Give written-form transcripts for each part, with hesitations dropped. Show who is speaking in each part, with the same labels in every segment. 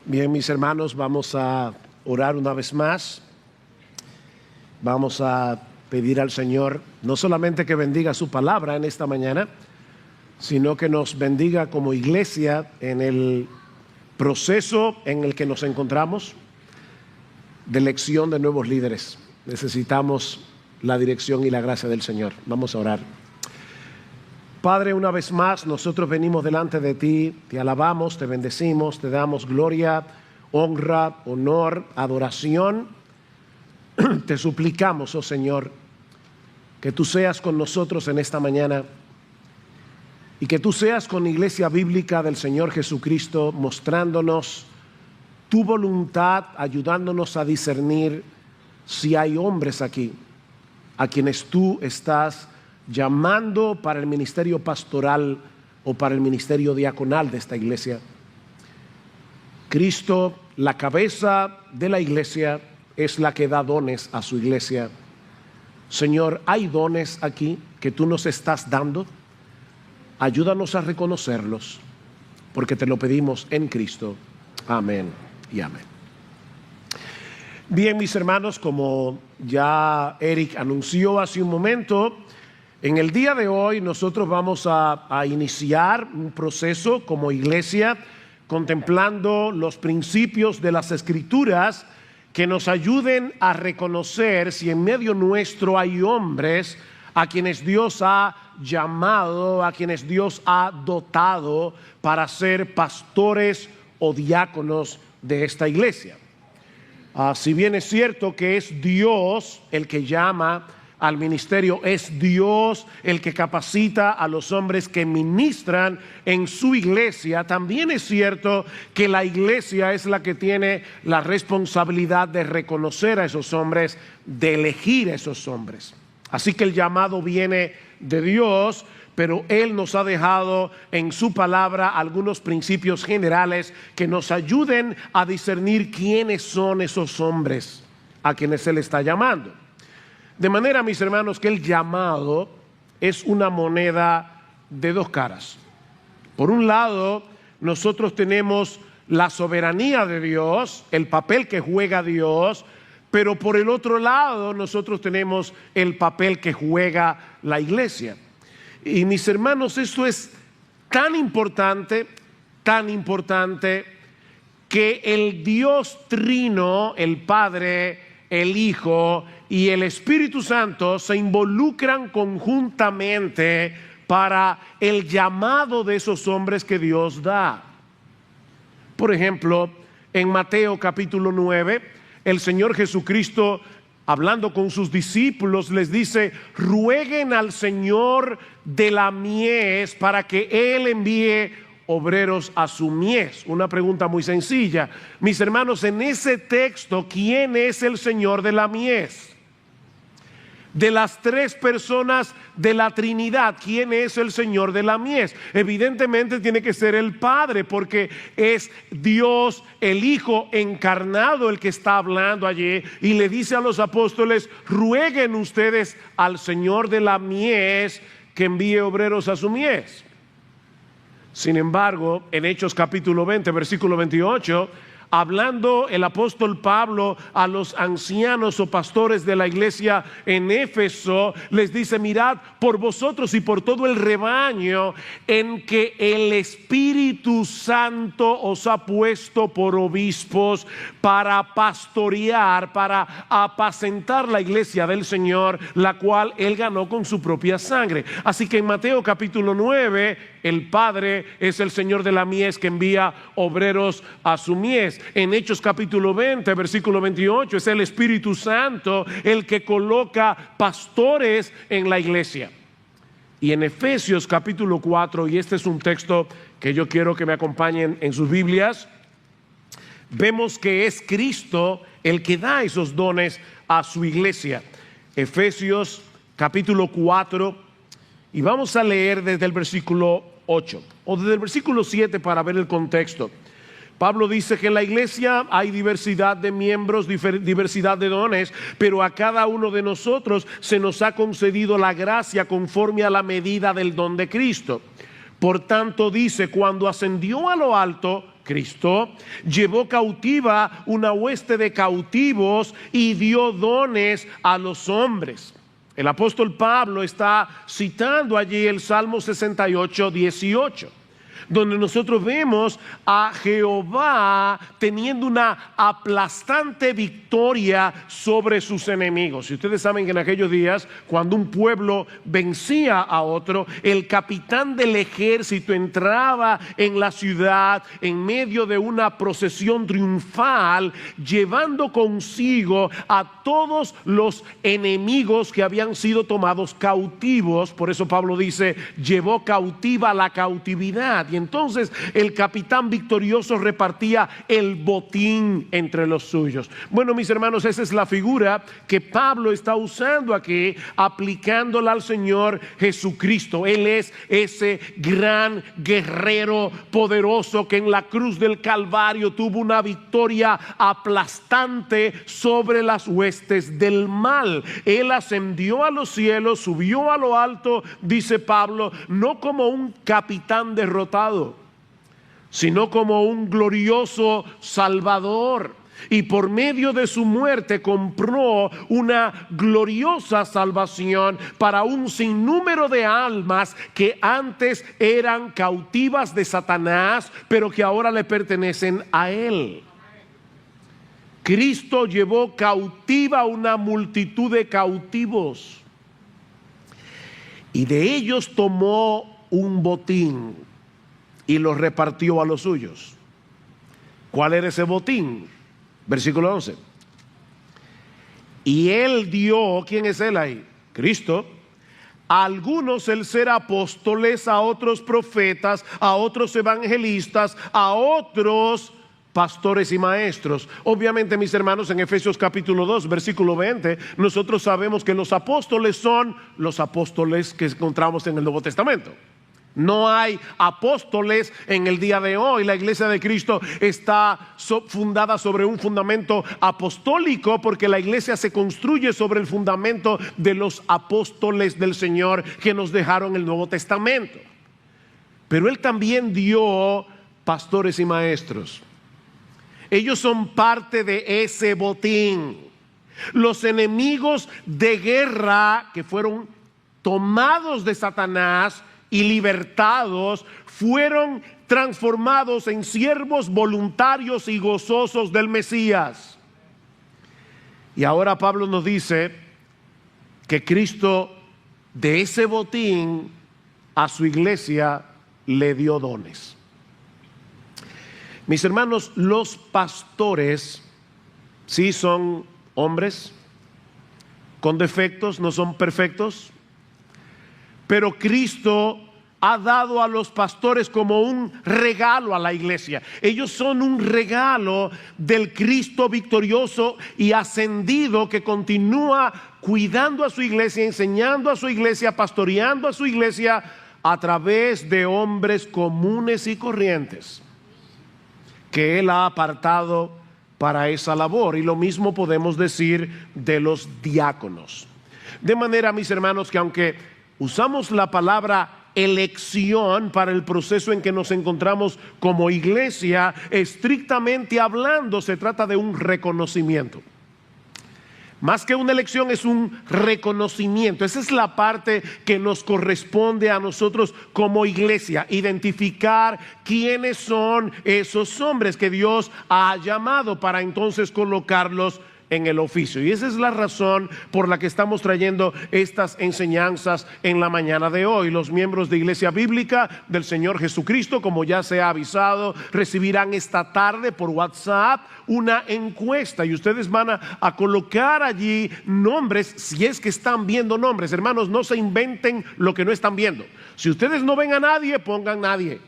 Speaker 1: Bien, mis hermanos, vamos a orar una vez más. Vamos a pedir al Señor no solamente que bendiga su palabra en esta mañana, sino que nos bendiga como iglesia en el proceso en el que nos encontramos de elección de nuevos líderes. Necesitamos la dirección y la gracia del Señor. Vamos a orar. Padre, una vez más nosotros venimos delante de ti, te alabamos, te bendecimos, te damos gloria, honra, honor, adoración. Te suplicamos, oh Señor, que tú seas con nosotros en esta mañana y que tú seas con la Iglesia Bíblica del Señor Jesucristo, mostrándonos tu voluntad, ayudándonos a discernir si hay hombres aquí a quienes tú estás llamando para el ministerio pastoral o para el ministerio diaconal de esta iglesia. Cristo, la cabeza de la iglesia, es la que da dones a su iglesia. Señor, hay dones aquí que tú nos estás dando. Ayúdanos a reconocerlos, porque te lo pedimos en Cristo. Amén y amén. Bien, mis hermanos, como ya Eric anunció hace un momento, en el día de hoy nosotros vamos a iniciar un proceso como iglesia contemplando los principios de las Escrituras que nos ayuden a reconocer si en medio nuestro hay hombres a quienes Dios ha llamado, a quienes Dios ha dotado para ser pastores o diáconos de esta iglesia. Si bien es cierto que es Dios el que llama al ministerio, es Dios el que capacita a los hombres que ministran en su iglesia, también es cierto que la iglesia es la que tiene la responsabilidad de reconocer a esos hombres, de elegir a esos hombres. Así que el llamado viene de Dios, pero Él nos ha dejado en su palabra algunos principios generales que nos ayuden a discernir quiénes son esos hombres a quienes Él está llamando. De manera, mis hermanos, que el llamado es una moneda de dos caras. Por un lado, nosotros tenemos la soberanía de Dios, el papel que juega Dios, pero por el otro lado, nosotros tenemos el papel que juega la iglesia. Y mis hermanos, esto es tan importante, que el Dios Trino, el Padre, el Hijo y el Espíritu Santo se involucran conjuntamente para el llamado de esos hombres que Dios da. Por ejemplo, en Mateo capítulo 9, el Señor Jesucristo, hablando con sus discípulos, les dice: rueguen al Señor de la mies para que Él envíe obreros a su mies. Una pregunta muy sencilla, mis hermanos, en ese texto, ¿quién es el Señor de la mies? De las tres personas de la Trinidad, ¿quién es el Señor de la mies? Evidentemente tiene que ser el Padre, porque es Dios, el Hijo encarnado, el que está hablando allí, y le dice a los apóstoles: rueguen ustedes al Señor de la mies que envíe obreros a su mies. Sin embargo, en Hechos capítulo 20, versículo 28, hablando el apóstol Pablo a los ancianos o pastores de la iglesia en Éfeso, les dice: mirad por vosotros y por todo el rebaño en que el Espíritu Santo os ha puesto por obispos para pastorear, para apacentar la iglesia del Señor, la cual Él ganó con su propia sangre. Así que en Mateo capítulo 9, el Padre es el Señor de la mies que envía obreros a su mies. En Hechos capítulo 20, versículo 28, es el Espíritu Santo el que coloca pastores en la iglesia. Y en Efesios capítulo 4, y este es un texto que yo quiero que me acompañen en sus Biblias, vemos que es Cristo el que da esos dones a su iglesia. Efesios capítulo 4, y vamos a leer desde el versículo 8 o desde el versículo 7 para ver el contexto. Pablo dice que en la iglesia hay diversidad de miembros, diversidad de dones, pero a cada uno de nosotros se nos ha concedido la gracia conforme a la medida del don de Cristo. Por tanto dice: cuando ascendió a lo alto, Cristo, llevó cautiva una hueste de cautivos y dio dones a los hombres. El apóstol Pablo está citando allí el Salmo 68, 18. Donde nosotros vemos a Jehová teniendo una aplastante victoria sobre sus enemigos. Y ustedes saben que en aquellos días, cuando un pueblo vencía a otro, el capitán del ejército entraba en la ciudad en medio de una procesión triunfal, llevando consigo a todos los enemigos que habían sido tomados cautivos. Por eso Pablo dice, llevó cautiva la cautividad. Y entonces el capitán victorioso repartía el botín entre los suyos. Bueno, mis hermanos, esa es la figura que Pablo está usando aquí, aplicándola al Señor Jesucristo. Él es ese gran guerrero poderoso que en la cruz del Calvario tuvo una victoria aplastante sobre las huestes del mal. Él ascendió a los cielos, subió a lo alto, dice Pablo, no como un capitán derrotado, sino como un glorioso Salvador. Y por medio de su muerte compró una gloriosa salvación para un sinnúmero de almas que antes eran cautivas de Satanás, pero que ahora le pertenecen a él. Cristo llevó cautiva una multitud de cautivos y de ellos tomó un botín y lo repartió a los suyos. ¿Cuál era ese botín? Versículo 11. Y él dio, ¿quién es él ahí? Cristo. A algunos el ser apóstoles, a otros profetas, a otros evangelistas, a otros pastores y maestros. Obviamente, mis hermanos, en Efesios capítulo 2, versículo 20, nosotros sabemos que los apóstoles son los apóstoles que encontramos en el Nuevo Testamento. No hay apóstoles en el día de hoy. La iglesia de Cristo está fundada sobre un fundamento apostólico, porque la iglesia se construye sobre el fundamento de los apóstoles del Señor que nos dejaron el Nuevo Testamento. Pero Él también dio pastores y maestros. Ellos son parte de ese botín. Los enemigos de guerra que fueron tomados de Satanás y libertados fueron transformados en siervos voluntarios y gozosos del Mesías. Y ahora Pablo nos dice que Cristo de ese botín a su iglesia le dio dones. Mis hermanos, los pastores sí son hombres con defectos, no son perfectos. Pero Cristo ha dado a los pastores como un regalo a la iglesia. Ellos son un regalo del Cristo victorioso y ascendido, que continúa cuidando a su iglesia, enseñando a su iglesia, pastoreando a su iglesia a través de hombres comunes y corrientes que Él ha apartado para esa labor. Y lo mismo podemos decir de los diáconos. De manera, mis hermanos, que aunque usamos la palabra elección para el proceso en que nos encontramos como iglesia, estrictamente hablando se trata de un reconocimiento. Más que una elección, es un reconocimiento. Esa es la parte que nos corresponde a nosotros como iglesia: identificar quiénes son esos hombres que Dios ha llamado para entonces colocarlos en el oficio. Y esa es la razón por la que estamos trayendo estas enseñanzas en la mañana de hoy. Los miembros de Iglesia Bíblica del Señor Jesucristo, como ya se ha avisado, recibirán esta tarde por WhatsApp una encuesta, y ustedes van a colocar allí nombres, si es que están viendo nombres. Hermanos, no se inventen lo que no están viendo. Si ustedes no ven a nadie, pongan nadie.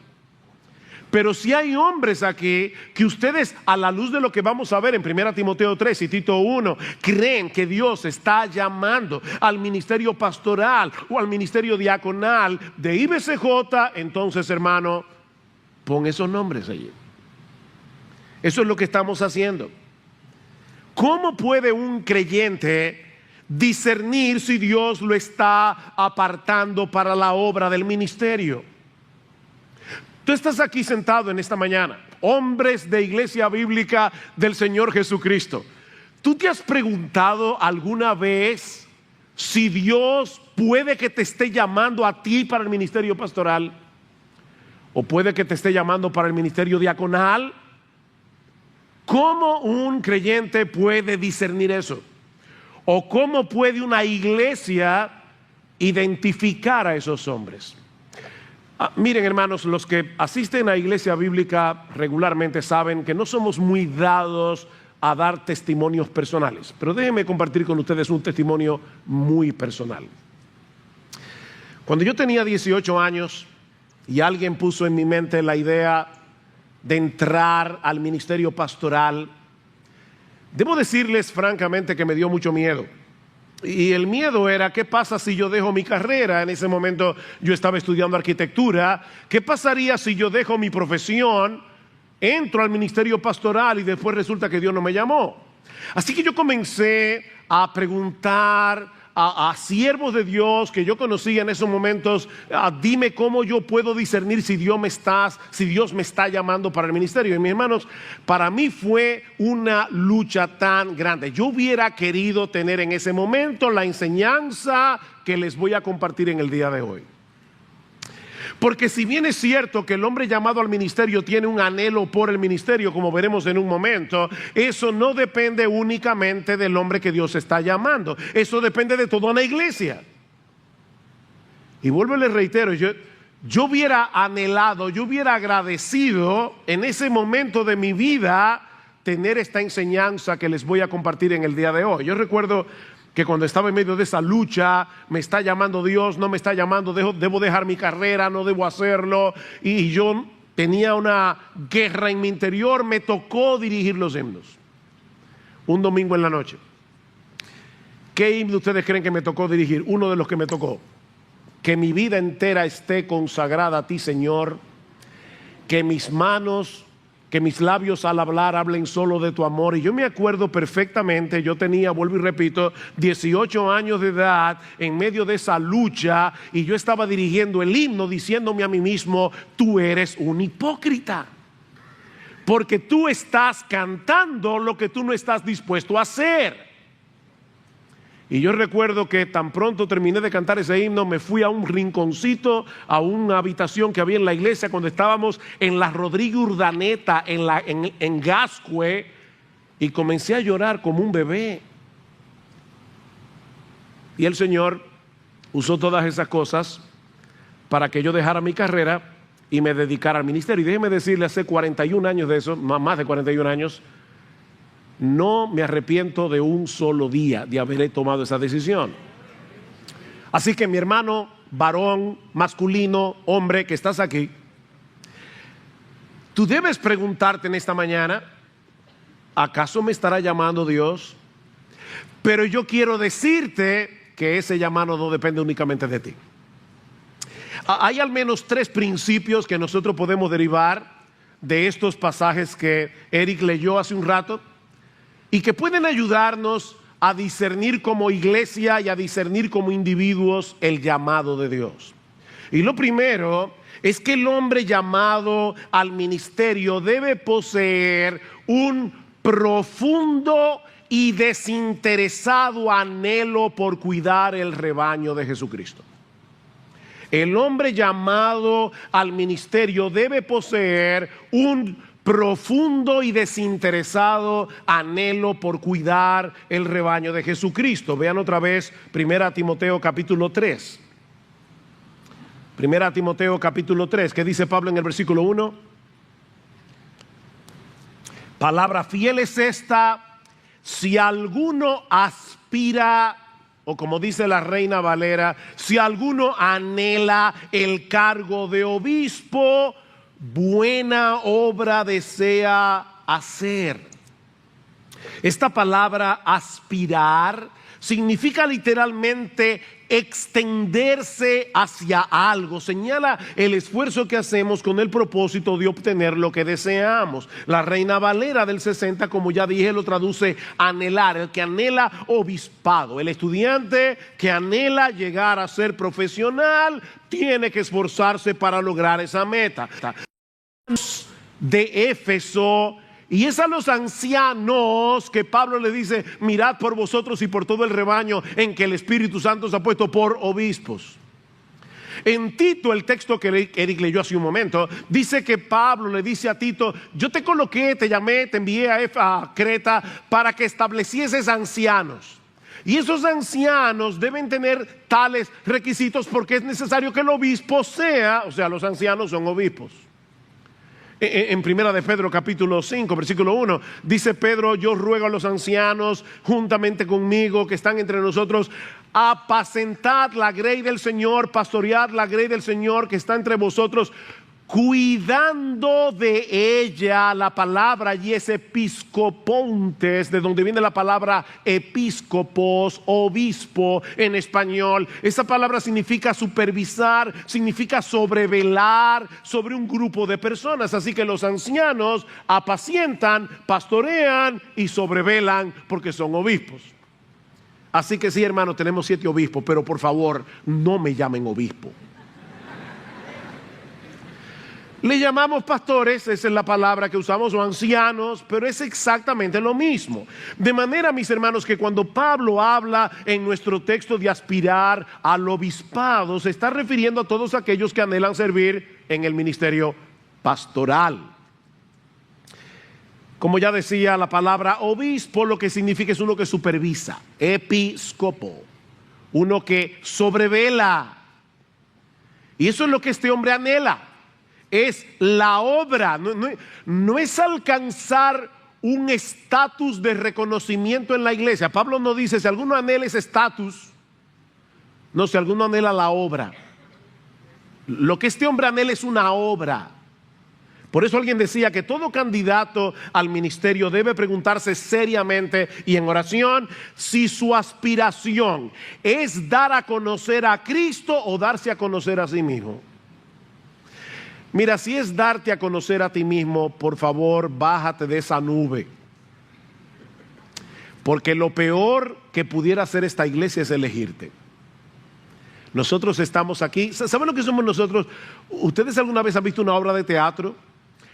Speaker 1: Pero si hay hombres aquí que ustedes, a la luz de lo que vamos a ver en 1 Timoteo 3 y Tito 1, creen que Dios está llamando al ministerio pastoral o al ministerio diaconal de IBCJ, entonces, hermano, pon esos nombres allí. Eso es lo que estamos haciendo. ¿Cómo puede un creyente discernir si Dios lo está apartando para la obra del ministerio? Tú estás aquí sentado en esta mañana, hombres de Iglesia Bíblica del Señor Jesucristo. ¿Tú te has preguntado alguna vez si Dios puede que te esté llamando a ti para el ministerio pastoral? ¿O puede que te esté llamando para el ministerio diaconal? ¿Cómo un creyente puede discernir eso? ¿O cómo puede una iglesia identificar a esos hombres? Miren, hermanos, los que asisten a Iglesia Bíblica regularmente saben que no somos muy dados a dar testimonios personales, pero déjenme compartir con ustedes un testimonio muy personal. Cuando yo tenía 18 años y alguien puso en mi mente la idea de entrar al ministerio pastoral, debo decirles francamente que me dio mucho miedo. Y el miedo era: ¿qué pasa si yo dejo mi carrera? En ese momento yo estaba estudiando arquitectura. ¿Qué pasaría si yo dejo mi profesión, entro al ministerio pastoral y después resulta que Dios no me llamó? Así que yo comencé a preguntar a siervos de Dios que yo conocía en esos momentos: dime cómo yo puedo discernir si Dios me está llamando para el ministerio. Y mis hermanos, para mí fue una lucha tan grande. Yo hubiera querido tener en ese momento la enseñanza que les voy a compartir en el día de hoy. Porque si bien es cierto que el hombre llamado al ministerio tiene un anhelo por el ministerio, como veremos en un momento, eso no depende únicamente del hombre que Dios está llamando. Eso depende de toda una iglesia. Y vuelvo y les reitero, yo hubiera anhelado, yo hubiera agradecido en ese momento de mi vida tener esta enseñanza que les voy a compartir en el día de hoy. Yo recuerdo que cuando estaba en medio de esa lucha: me está llamando Dios, no me está llamando, debo dejar mi carrera, no debo hacerlo. Y yo tenía una guerra en mi interior. Me tocó dirigir los himnos un domingo en la noche. ¿Qué himno ustedes creen que me tocó dirigir? Uno de los que me tocó: que mi vida entera esté consagrada a ti, Señor, que mis labios al hablar hablen solo de tu amor. Y yo me acuerdo perfectamente, yo tenía, vuelvo y repito, 18 años de edad, en medio de esa lucha, y yo estaba dirigiendo el himno diciéndome a mí mismo: tú eres un hipócrita, porque tú estás cantando lo que tú no estás dispuesto a hacer. Y yo recuerdo que tan pronto terminé de cantar ese himno, me fui a un rinconcito, a una habitación que había en la iglesia cuando estábamos en la Rodrigo Urdaneta, en Gascue, y comencé a llorar como un bebé. Y el Señor usó todas esas cosas para que yo dejara mi carrera y me dedicara al ministerio. Y déjeme decirle, hace 41 años de eso, más de 41 años, no me arrepiento de un solo día de haber tomado esa decisión. Así que mi hermano, varón, masculino, hombre que estás aquí, tú debes preguntarte en esta mañana: ¿acaso me estará llamando Dios? Pero yo quiero decirte que ese llamado no depende únicamente de ti. Hay al menos 3 principios que nosotros podemos derivar de estos pasajes que Eric leyó hace un rato, y que pueden ayudarnos a discernir como iglesia y a discernir como individuos el llamado de Dios. Y lo primero es que el hombre llamado al ministerio debe poseer un profundo y desinteresado anhelo por cuidar el rebaño de Jesucristo. El hombre llamado al ministerio debe poseer un profundo y desinteresado anhelo por cuidar el rebaño de Jesucristo. Vean otra vez 1 Timoteo capítulo 3. 1 Timoteo capítulo 3, ¿qué dice Pablo en el versículo 1? Palabra fiel es esta: si alguno aspira, o como dice la Reina Valera, si alguno anhela el cargo de obispo, buena obra desea hacer. Esta palabra aspirar significa literalmente extenderse hacia algo. Señala el esfuerzo que hacemos con el propósito de obtener lo que deseamos. La Reina Valera del 60, como ya dije, lo traduce anhelar, el que anhela obispado. El estudiante que anhela llegar a ser profesional tiene que esforzarse para lograr esa meta. de Éfeso, y es a los ancianos que Pablo le dice: mirad por vosotros y por todo el rebaño en que el Espíritu Santo os ha puesto por obispos. En Tito, el texto que Eric leyó hace un momento, dice que Pablo le dice a Tito: yo te coloqué, te llamé, te envié a Creta para que establecieses ancianos. Y esos ancianos deben tener tales requisitos porque es necesario que el obispo sea, o sea, los ancianos son obispos. En primera de Pedro capítulo 5 versículo 1 dice Pedro: yo ruego a los ancianos juntamente conmigo que están entre nosotros, apacentad la grey del Señor, pastoread la grey del Señor que está entre vosotros, cuidando de ella. La palabra allí es episcopontes, de donde viene la palabra episcopos, obispo en español. Esa palabra significa supervisar, significa sobrevelar sobre un grupo de personas. Así que los ancianos apacientan, pastorean y sobrevelan porque son obispos. Así que sí, hermano, tenemos 7 obispos, pero por favor no me llamen obispo. Le llamamos pastores, esa es la palabra que usamos, o ancianos, pero es exactamente lo mismo. De manera, mis hermanos, que cuando Pablo habla en nuestro texto de aspirar al obispado, se está refiriendo a todos aquellos que anhelan servir en el ministerio pastoral. Como ya decía, la palabra obispo lo que significa es uno que supervisa, episcopo, uno que sobrevela. Y eso es lo que este hombre anhela. Es la obra, no es alcanzar un estatus de reconocimiento en la iglesia. Pablo no dice: si alguno anhela ese estatus, no, si alguno anhela la obra. Lo que este hombre anhela es una obra. Por eso alguien decía que todo candidato al ministerio debe preguntarse seriamente y en oración si su aspiración es dar a conocer a Cristo o darse a conocer a sí mismo. Mira, si es darte a conocer a ti mismo, por favor, bájate de esa nube. Porque lo peor que pudiera hacer esta iglesia es elegirte. Nosotros estamos aquí. ¿Saben lo que somos nosotros? ¿Ustedes alguna vez han visto una obra de teatro?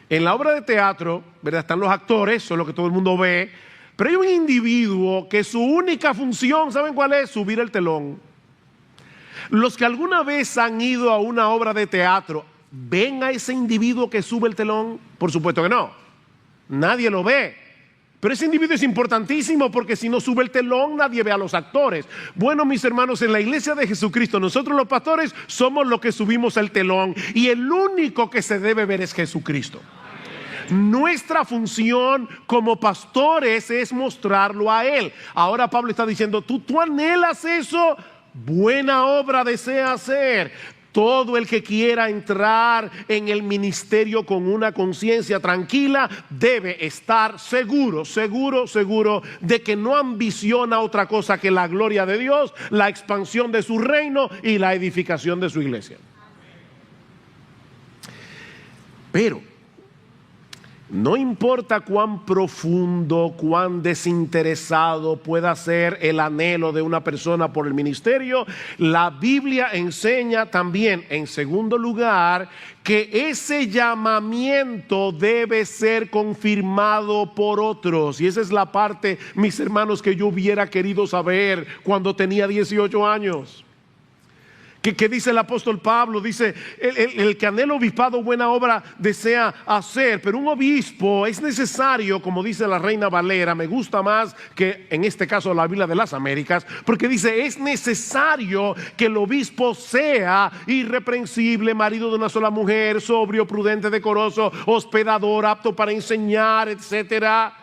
Speaker 1: En la obra de teatro, ¿verdad?, están los actores, son lo que todo el mundo ve. Pero hay un individuo que su única función, ¿saben cuál es? Subir el telón. Los que alguna vez han ido a una obra de teatro, ¿ven a ese individuo que sube el telón? Por supuesto que no. Nadie lo ve. Pero ese individuo es importantísimo porque si no sube el telón, nadie ve a los actores. Bueno, mis hermanos, en la iglesia de Jesucristo, nosotros los pastores somos los que subimos el telón y el único que se debe ver es Jesucristo. Nuestra función como pastores es mostrarlo a Él. Ahora Pablo está diciendo: tú anhelas eso, buena obra desea hacer. Todo el que quiera entrar en el ministerio con una conciencia tranquila debe estar seguro de que no ambiciona otra cosa que la gloria de Dios, la expansión de su reino y la edificación de su iglesia. Pero no importa cuán profundo, cuán desinteresado pueda ser el anhelo de una persona por el ministerio, la Biblia enseña también, en segundo lugar, que ese llamamiento debe ser confirmado por otros. Y esa es la parte, mis hermanos, que yo hubiera querido saber cuando tenía 18 años. ¿Qué dice el apóstol Pablo? Dice: el que anhela obispado, buena obra desea hacer. Pero un obispo es necesario, como dice la Reina Valera, me gusta más que en este caso la Biblia de las Américas, porque dice: es necesario que el obispo sea irreprensible, marido de una sola mujer, sobrio, prudente, decoroso, hospedador, apto para enseñar, etcétera.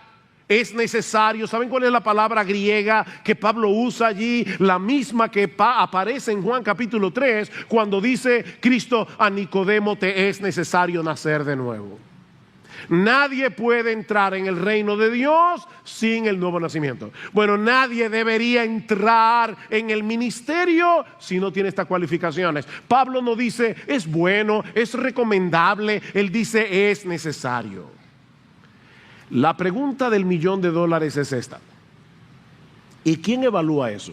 Speaker 1: Es necesario. ¿Saben cuál es la palabra griega que Pablo usa allí? La misma que aparece en Juan capítulo 3 cuando dice Cristo a Nicodemo: te es necesario nacer de nuevo. Nadie puede entrar en el reino de Dios sin el nuevo nacimiento. Bueno, nadie debería entrar en el ministerio si no tiene estas cualificaciones. Pablo no dice es bueno, es recomendable, él dice es necesario. La pregunta del $1.000.000 es esta: ¿y quién evalúa eso?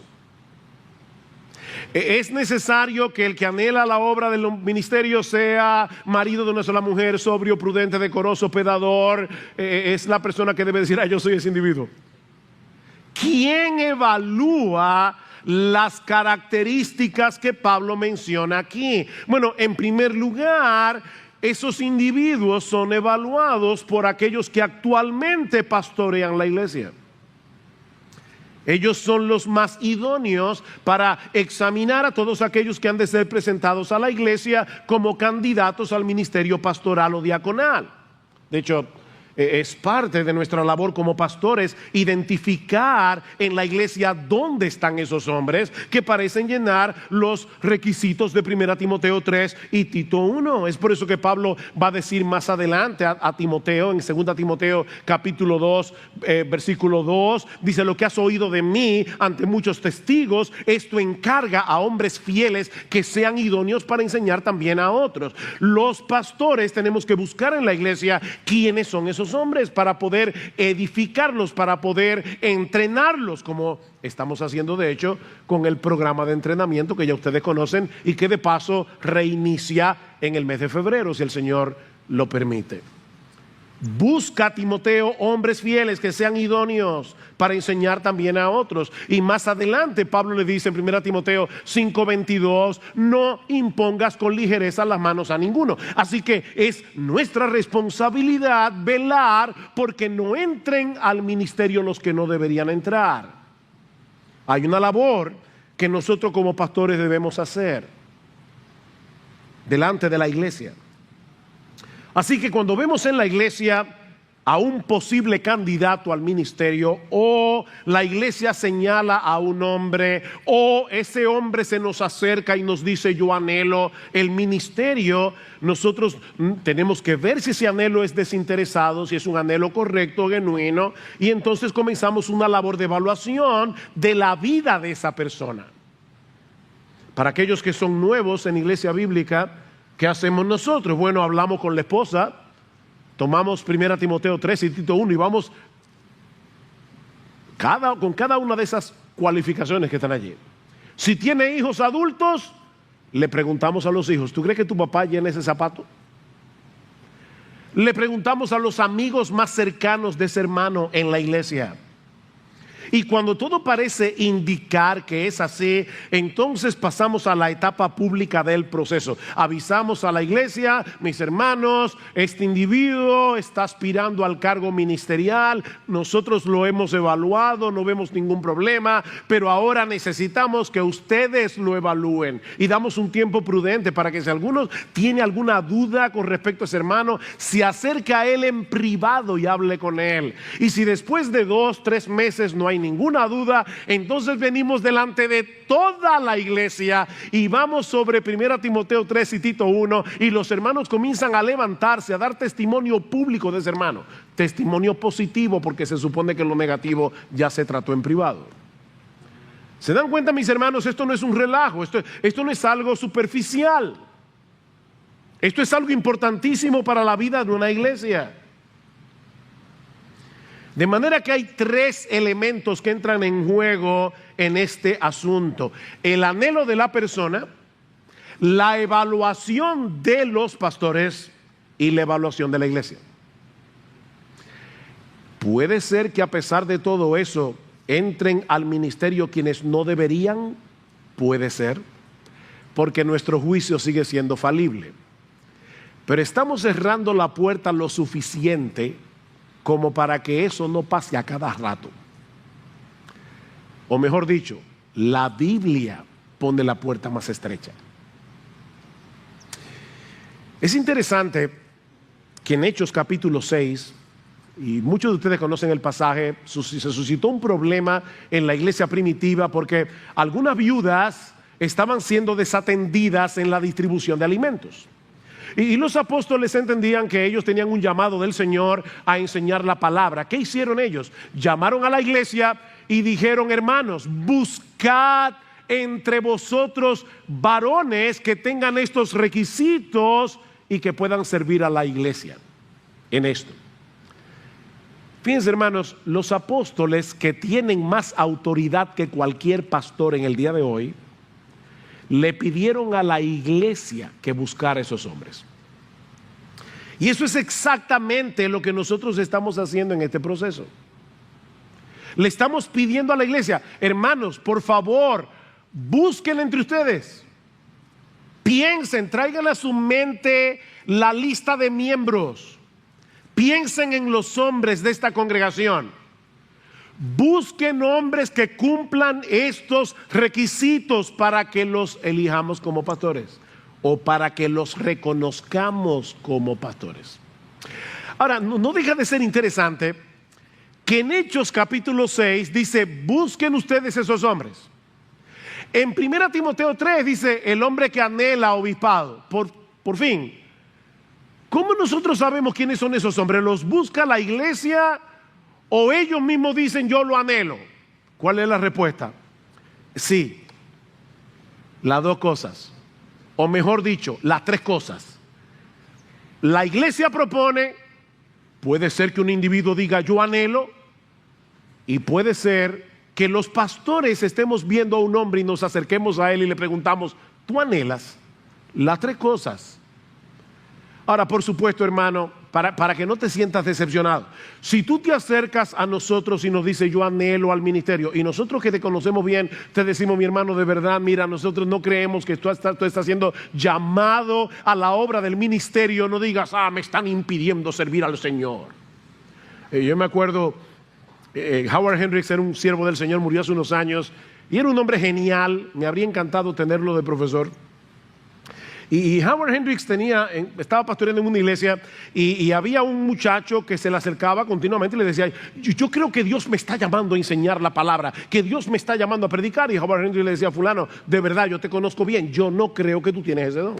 Speaker 1: Es necesario que el que anhela la obra del ministerio sea marido de una sola mujer, sobrio, prudente, decoroso, pedador. Es la persona que debe decir, yo soy ese individuo. ¿Quién evalúa las características que Pablo menciona aquí? Bueno, en primer lugar, esos individuos son evaluados por aquellos que actualmente pastorean la iglesia. Ellos son los más idóneos para examinar a todos aquellos que han de ser presentados a la iglesia como candidatos al ministerio pastoral o diaconal. De hecho, es parte de nuestra labor como pastores identificar en la iglesia dónde están esos hombres que parecen llenar los requisitos de 1 Timoteo 3 y Tito 1. Es por eso que Pablo va a decir más adelante a Timoteo, en 2 Timoteo capítulo 2, versículo 2, dice: lo que has oído de mí ante muchos testigos, esto encarga a hombres fieles que sean idóneos para enseñar también a otros. Los pastores tenemos que buscar en la iglesia quiénes son esos hombres para poder edificarlos, para poder entrenarlos, como estamos haciendo de hecho con el programa de entrenamiento que ya ustedes conocen y que de paso reinicia en el mes de febrero, si el Señor lo permite. Busca, Timoteo, hombres fieles que sean idóneos para enseñar también a otros. Y más adelante Pablo le dice en 1 Timoteo 5:22, no impongas con ligereza las manos a ninguno. Así que es nuestra responsabilidad velar porque no entren al ministerio los que no deberían entrar. Hay una labor que nosotros como pastores debemos hacer delante de la iglesia. Así que cuando vemos en la iglesia a un posible candidato al ministerio, o la iglesia señala a un hombre, o ese hombre se nos acerca y nos dice: yo anhelo el ministerio, nosotros tenemos que ver si ese anhelo es desinteresado, si es un anhelo correcto, genuino, y entonces comenzamos una labor de evaluación de la vida de esa persona. Para aquellos que son nuevos en iglesia bíblica, ¿qué hacemos nosotros? Bueno, hablamos con la esposa, tomamos 1 Timoteo 3 y Tito 1 y vamos con cada una de esas cualificaciones que están allí. Si tiene hijos adultos, le preguntamos a los hijos: ¿tú crees que tu papá llena ese zapato? Le preguntamos a los amigos más cercanos de ese hermano en la iglesia. Y cuando todo parece indicar que es así, entonces pasamos a la etapa pública del proceso. Avisamos a la iglesia: mis hermanos, este individuo está aspirando al cargo ministerial, nosotros lo hemos evaluado, no vemos ningún problema, pero ahora necesitamos que ustedes lo evalúen. Y damos un tiempo prudente para que si alguno tiene alguna duda con respecto a ese hermano, se acerque a él en privado y hable con él. Y si después de 2-3 meses no hay ninguna duda, entonces venimos delante de toda la iglesia y vamos sobre 1 Timoteo 3 y Tito 1, y los hermanos comienzan a levantarse, a dar testimonio público de ese hermano, testimonio positivo, porque se supone que lo negativo ya se trató en privado. ¿Se dan cuenta, mis hermanos? Esto no es un relajo, esto no es algo superficial, esto es algo importantísimo para la vida de una iglesia. De manera que hay 3 elementos que entran en juego en este asunto: el anhelo de la persona, la evaluación de los pastores y la evaluación de la iglesia. Puede ser que a pesar de todo eso entren al ministerio quienes no deberían, puede ser, porque nuestro juicio sigue siendo falible. Pero estamos cerrando la puerta lo suficiente como para que eso no pase a cada rato. O mejor dicho, la Biblia pone la puerta más estrecha. Es interesante que en Hechos capítulo 6, y muchos de ustedes conocen el pasaje, se suscitó un problema en la iglesia primitiva porque algunas viudas estaban siendo desatendidas en la distribución de alimentos. Y los apóstoles entendían que ellos tenían un llamado del Señor a enseñar la palabra. ¿Qué hicieron ellos? Llamaron a la iglesia y dijeron: hermanos, buscad entre vosotros varones que tengan estos requisitos y que puedan servir a la iglesia en esto. Fíjense, hermanos, los apóstoles, que tienen más autoridad que cualquier pastor en el día de hoy, le pidieron a la iglesia que buscara a esos hombres. Y eso es exactamente lo que nosotros estamos haciendo en este proceso. Le estamos pidiendo a la iglesia, hermanos, por favor, busquen entre ustedes. Piensen, traigan a su mente la lista de miembros. Piensen en los hombres de esta congregación. Busquen hombres que cumplan estos requisitos para que los elijamos como pastores o para que los reconozcamos como pastores. Ahora, no deja de ser interesante que en Hechos capítulo 6 dice, busquen ustedes esos hombres. En 1 Timoteo 3 dice, el hombre que anhela obispado. Por fin, ¿cómo nosotros sabemos quiénes son esos hombres? ¿Los busca la iglesia o ellos mismos dicen yo lo anhelo? ¿Cuál es la respuesta? Sí, las dos cosas. O mejor dicho, las tres cosas. La iglesia propone, puede ser que un individuo diga yo anhelo, y puede ser que los pastores estemos viendo a un hombre y nos acerquemos a él y le preguntamos, ¿tú anhelas? Las tres cosas. Ahora, por supuesto, hermano, para que no te sientas decepcionado, si tú te acercas a nosotros y nos dices yo anhelo al ministerio, y nosotros que te conocemos bien te decimos, mi hermano, de verdad, mira, nosotros no creemos que tú estás siendo llamado a la obra del ministerio, no digas, me están impidiendo servir al Señor. Yo me acuerdo, Howard Hendricks era un siervo del Señor, murió hace unos años y era un hombre genial, me habría encantado tenerlo de profesor. Y Howard Hendricks estaba pastoreando en una iglesia y había un muchacho que se le acercaba continuamente y le decía, yo creo que Dios me está llamando a enseñar la palabra, que Dios me está llamando a predicar. Y Howard Hendricks le decía, fulano, de verdad yo te conozco bien, yo no creo que tú tienes ese don.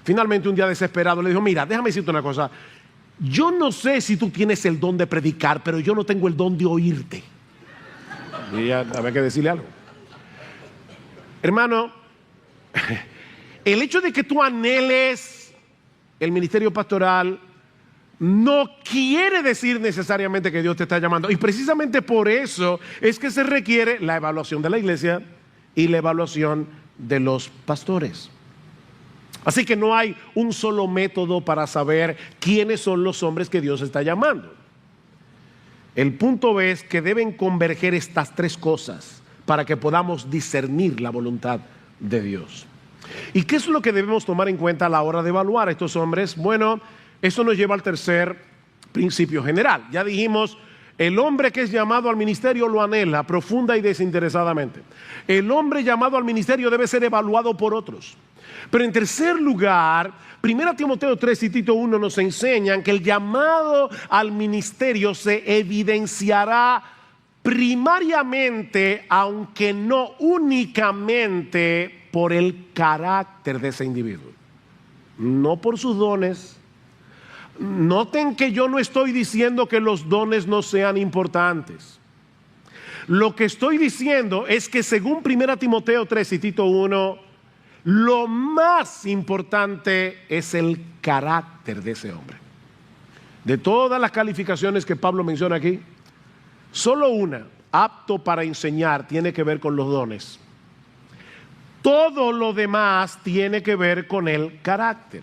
Speaker 1: Finalmente un día desesperado le dijo, mira, déjame decirte una cosa, yo no sé si tú tienes el don de predicar, pero yo no tengo el don de oírte. Y ya había que decirle algo. Hermano, el hecho de que tú anheles el ministerio pastoral no quiere decir necesariamente que Dios te está llamando. Y precisamente por eso es que se requiere la evaluación de la iglesia y la evaluación de los pastores. Así que no hay un solo método para saber quiénes son los hombres que Dios está llamando. El punto es que deben converger estas tres cosas para que podamos discernir la voluntad de Dios. ¿Y qué es lo que debemos tomar en cuenta a la hora de evaluar a estos hombres? Bueno, eso nos lleva al tercer principio general. Ya dijimos, el hombre que es llamado al ministerio lo anhela profunda y desinteresadamente. El hombre llamado al ministerio debe ser evaluado por otros. Pero en tercer lugar, 1 Timoteo 3 y Tito 1 nos enseñan que el llamado al ministerio se evidenciará primariamente, aunque no únicamente, por el carácter de ese individuo, no por sus dones. Noten que yo no estoy diciendo que los dones no sean importantes. Lo que estoy diciendo es que según 1 Timoteo 3 y Tito 1, lo más importante es el carácter de ese hombre. De todas las calificaciones que Pablo menciona aquí, solo una, apto para enseñar, tiene que ver con los dones. Todo lo demás tiene que ver con el carácter.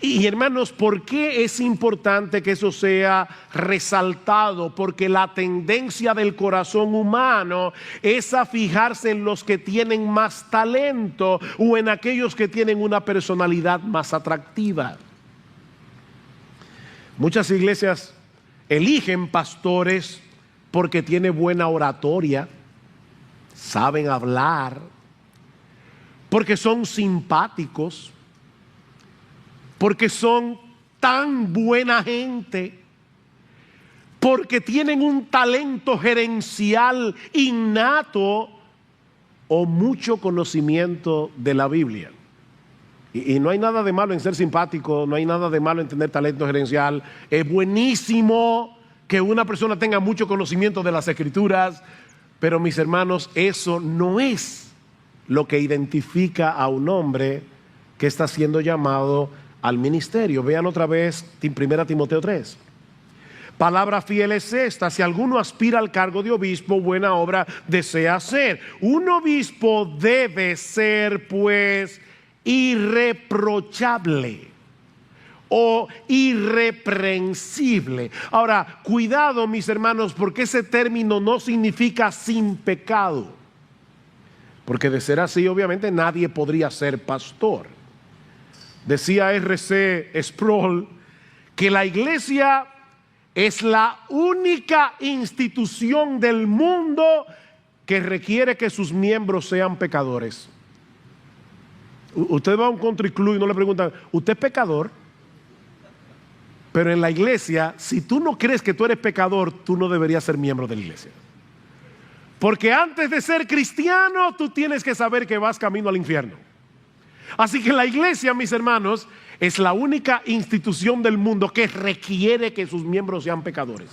Speaker 1: Y hermanos, ¿por qué es importante que eso sea resaltado? Porque la tendencia del corazón humano es a fijarse en los que tienen más talento o en aquellos que tienen una personalidad más atractiva. Muchas iglesias eligen pastores porque tienen buena oratoria, saben hablar, porque son simpáticos, porque son tan buena gente, porque tienen un talento gerencial innato o mucho conocimiento de la Biblia. Y no hay nada de malo en ser simpático, no hay nada de malo en tener talento gerencial. Es buenísimo que una persona tenga mucho conocimiento de las Escrituras, pero mis hermanos, eso no es lo que identifica a un hombre que está siendo llamado al ministerio. Vean otra vez 1 Timoteo 3. Palabra fiel es esta: si alguno aspira al cargo de obispo, buena obra desea hacer. Un obispo debe ser, pues, irreprochable o irreprensible. Ahora, cuidado, mis hermanos, porque ese término no significa sin pecado, porque de ser así, obviamente nadie podría ser pastor. Decía R.C. Sproul que la iglesia es la única institución del mundo que requiere que sus miembros sean pecadores. Usted va a un country club y no le preguntan, ¿usted es pecador? Pero en la iglesia, si tú no crees que tú eres pecador, tú no deberías ser miembro de la iglesia. Porque antes de ser cristiano, tú tienes que saber que vas camino al infierno. Así que la iglesia, mis hermanos, es la única institución del mundo que requiere que sus miembros sean pecadores,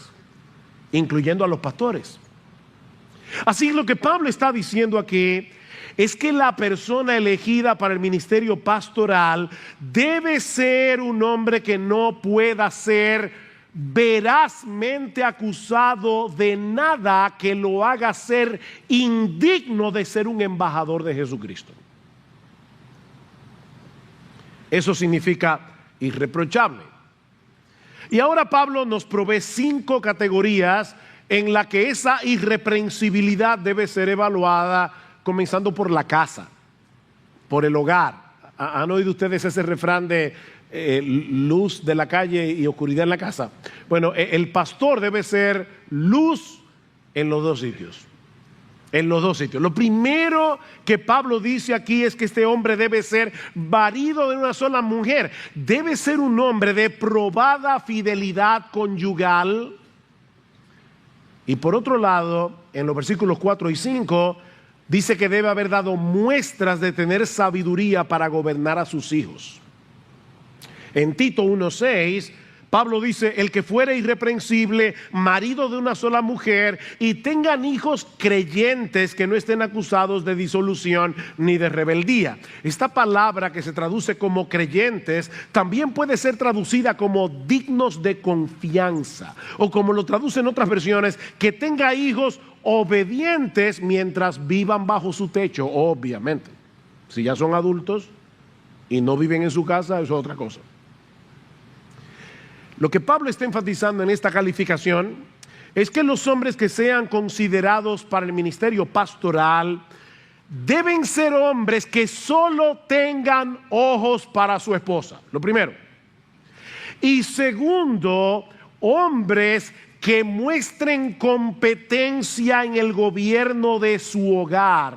Speaker 1: incluyendo a los pastores. Así lo que Pablo está diciendo aquí es que la persona elegida para el ministerio pastoral debe ser un hombre que no pueda ser verazmente acusado de nada que lo haga ser indigno de ser un embajador de Jesucristo. Eso significa irreprochable. Y ahora Pablo nos provee 5 categorías en las que esa irreprensibilidad debe ser evaluada, comenzando por la casa, por el hogar. ¿Han oído ustedes ese refrán de luz de la calle y oscuridad en la casa? Bueno, el pastor debe ser luz en los dos sitios. En los dos sitios. Lo primero que Pablo dice aquí es que este hombre debe ser marido de una sola mujer. Debe ser un hombre de probada fidelidad conyugal. Y por otro lado, en los versículos 4 y 5, dice que debe haber dado muestras de tener sabiduría para gobernar a sus hijos. En Tito 1:6, Pablo dice: el que fuere irreprensible, marido de una sola mujer, y tengan hijos creyentes que no estén acusados de disolución ni de rebeldía. Esta palabra, que se traduce como creyentes, también puede ser traducida como dignos de confianza, o como lo traducen otras versiones, que tenga hijos obedientes mientras vivan bajo su techo. Obviamente, si ya son adultos y no viven en su casa, eso es otra cosa. Lo que Pablo está enfatizando en esta calificación es que los hombres que sean considerados para el ministerio pastoral deben ser hombres que solo tengan ojos para su esposa, lo primero. Y segundo, hombres que muestren competencia en el gobierno de su hogar,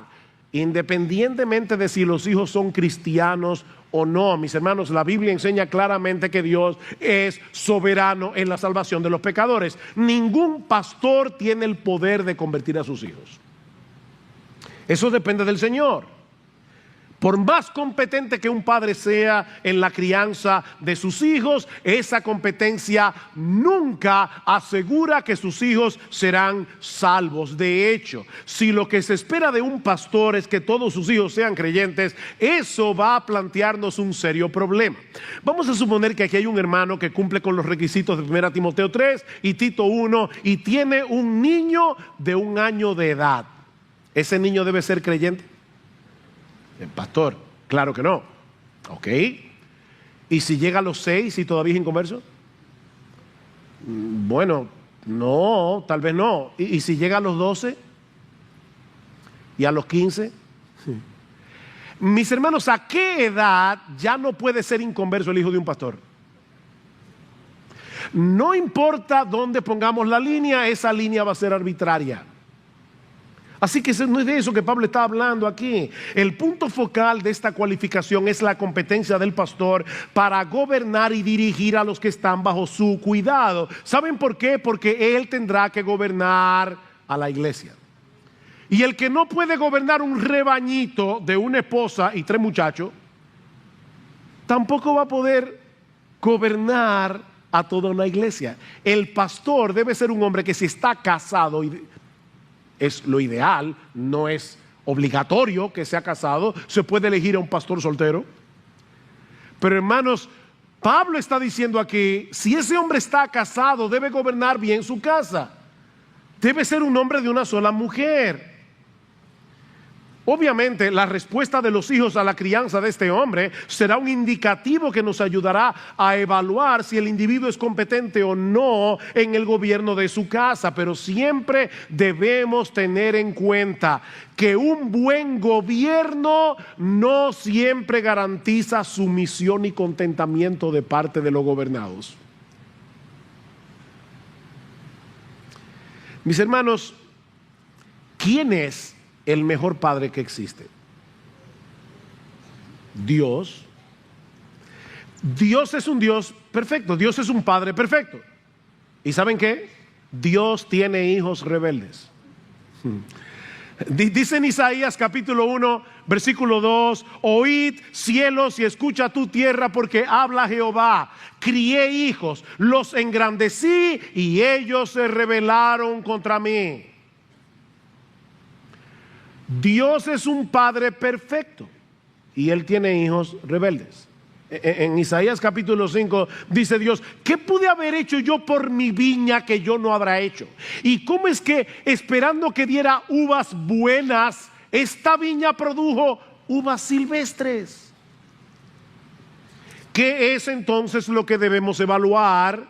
Speaker 1: independientemente de si los hijos son cristianos o no. Mis hermanos, la Biblia enseña claramente que Dios es soberano en la salvación de los pecadores. Ningún pastor tiene el poder de convertir a sus hijos. Eso depende del Señor. Por más competente que un padre sea en la crianza de sus hijos, esa competencia nunca asegura que sus hijos serán salvos. De hecho, si lo que se espera de un pastor es que todos sus hijos sean creyentes, eso va a plantearnos un serio problema. Vamos a suponer que aquí hay un hermano que cumple con los requisitos de 1 Timoteo 3 y Tito 1 y tiene un niño de 1 año de edad. ¿Ese niño debe ser creyente? El pastor, claro que no. Ok. ¿Y si llega a los 6 y todavía es inconverso? Bueno, no, tal vez no. ¿Y si llega a los 12? ¿Y a los 15? Mis hermanos, ¿a qué edad ya no puede ser inconverso el hijo de un pastor? No importa dónde pongamos la línea, esa línea va a ser arbitraria. Así que no es de eso que Pablo está hablando aquí. El punto focal de esta cualificación es la competencia del pastor para gobernar y dirigir a los que están bajo su cuidado. ¿Saben por qué? Porque él tendrá que gobernar a la iglesia. Y el que no puede gobernar un rebañito de una esposa y 3 muchachos, tampoco va a poder gobernar a toda una iglesia. El pastor debe ser un hombre que, si está casado, y es lo ideal, no es obligatorio que sea casado, se puede elegir a un pastor soltero. Pero hermanos, Pablo está diciendo aquí, si ese hombre está casado, debe gobernar bien su casa. Debe ser un hombre de una sola mujer. Obviamente, la respuesta de los hijos a la crianza de este hombre será un indicativo que nos ayudará a evaluar si el individuo es competente o no en el gobierno de su casa. Pero siempre debemos tener en cuenta que un buen gobierno no siempre garantiza sumisión y contentamiento de parte de los gobernados. Mis hermanos, ¿quién es el mejor padre que existe? Dios. Dios es un Dios perfecto. Dios es un padre perfecto. ¿Y saben qué? Dios tiene hijos rebeldes. Dice en Isaías capítulo 1 versículo 2: oíd cielos y escucha tu tierra, porque habla Jehová. Crié hijos, los engrandecí y ellos se rebelaron contra mí. Dios es un padre perfecto y él tiene hijos rebeldes. En Isaías capítulo 5 dice Dios: ¿qué pude haber hecho yo por mi viña que yo no habrá hecho? ¿Y cómo es que, esperando que diera uvas buenas, esta viña produjo uvas silvestres? ¿Qué es entonces lo que debemos evaluar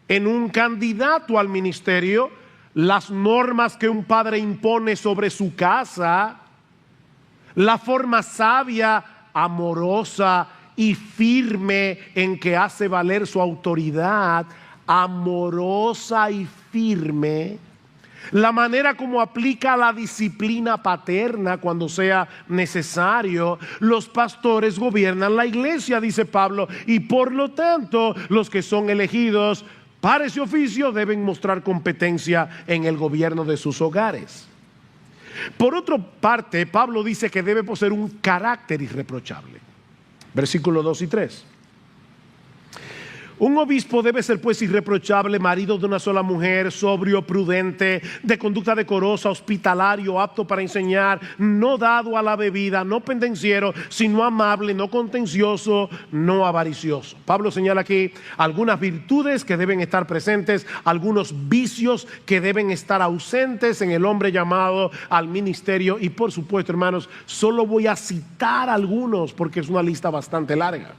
Speaker 1: en un candidato al ministerio? Las normas que un padre impone sobre su casa, la forma sabia, amorosa y firme en que hace valer su autoridad, amorosa y firme, la manera como aplica la disciplina paterna cuando sea necesario. Los pastores gobiernan la iglesia, dice Pablo, y por lo tanto los que son elegidos para ese oficio deben mostrar competencia en el gobierno de sus hogares. Por otra parte, Pablo dice que debe poseer un carácter irreprochable. Versículos 2 y 3. Un obispo debe ser pues irreprochable, marido de una sola mujer, sobrio, prudente, de conducta decorosa, hospitalario, apto para enseñar, no dado a la bebida, no pendenciero, sino amable, no contencioso, no avaricioso. Pablo señala aquí algunas virtudes que deben estar presentes, algunos vicios que deben estar ausentes en el hombre llamado al ministerio. Y por supuesto, hermanos, solo voy a citar algunos porque es una lista bastante larga.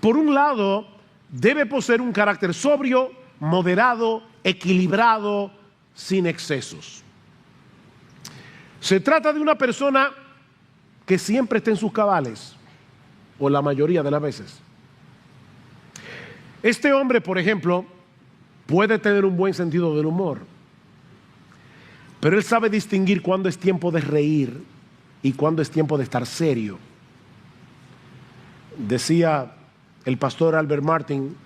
Speaker 1: Por un lado, debe poseer un carácter sobrio, moderado, equilibrado, sin excesos. Se trata de una persona que siempre está en sus cabales, o la mayoría de las veces. Este hombre, por ejemplo, puede tener un buen sentido del humor, pero él sabe distinguir cuándo es tiempo de reír y cuándo es tiempo de estar serio. Decía el pastor Albert Martin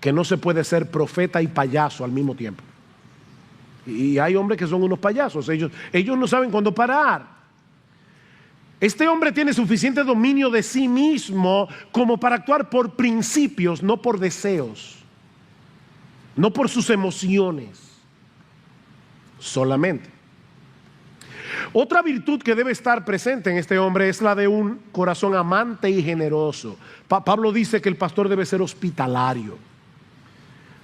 Speaker 1: que no se puede ser profeta y payaso al mismo tiempo. Y hay hombres que son unos payasos, ellos no saben cuándo parar. Este hombre tiene suficiente dominio de sí mismo como para actuar por principios, no por deseos, no por sus emociones solamente. Otra virtud que debe estar presente en este hombre es la de un corazón amante y generoso. Pablo dice que el pastor debe ser hospitalario.